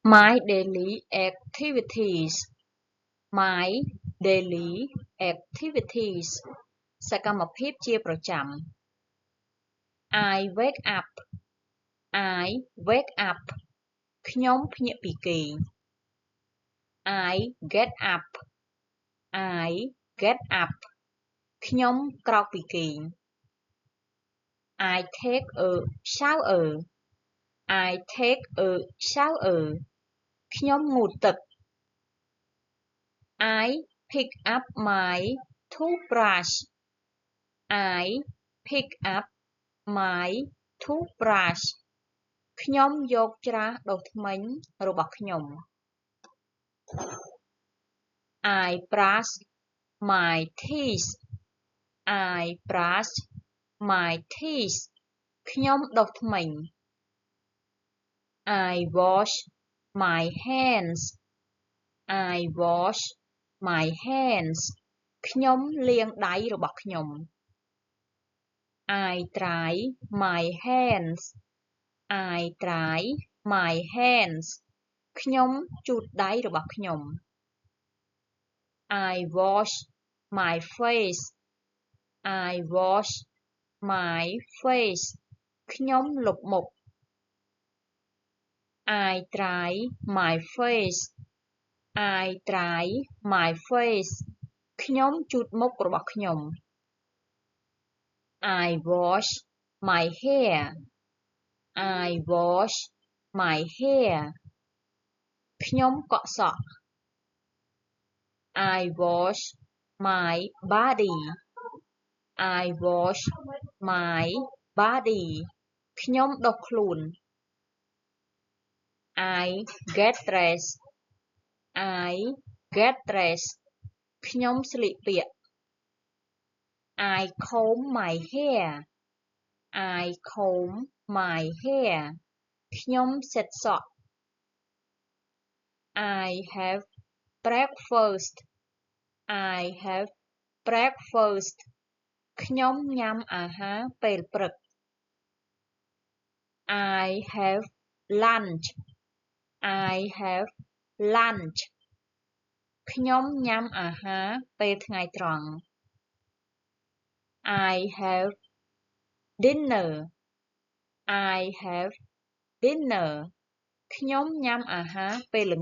My daily activities. My daily activities សកម្មភាពជាប្រចាំ I wake up I wake up ខ្ញុំភ្ញាក់ពីគេង I get up I get up ខ្ញុំក្រោកពីគេង I take a shower I take a shower ខ្ញុំងូតទឹក I pick up my toothbrush I pick up my toothbrush ខ្ញុំយកច្រាសដុសធ្មេញរបស់ខ្ញុំ I brush my teeth I brush my teeth ខ្ញុំដុសធ្មេញ I wash my hands I wash my hands ខ្ញុំលាងដៃរបស់ខ្ញុំ I dry my hands I dry my hands ខ្ញុំជូតដៃរបស់ខ្ញុំ I wash my face I wash my face ខ្ញុំលុបមុខ I dry my face I dry my face ខ្ញុំជូតមុខរបស់ខ្ញុំ I wash my hair I wash my hair ខ្ញុំកក់សក់ I wash my body I wash my body ខ្ញុំដុសខ្លួន I get dressed I get dressed ខ្ញុំស្លៀកពាក់ I comb my hair I comb my hair ខ្ញុំសិតសក់ I have breakfast I have breakfast ខ្ញុំញ៉ាំអាហារពេលព្រឹក I have lunch I have lunch ខ្ញុំញ៉ាំអាហារពេលថ្ងៃត្រង់ I have dinner I have dinner ខ្ញុំញ៉ាំអាហារពេលល្ងាច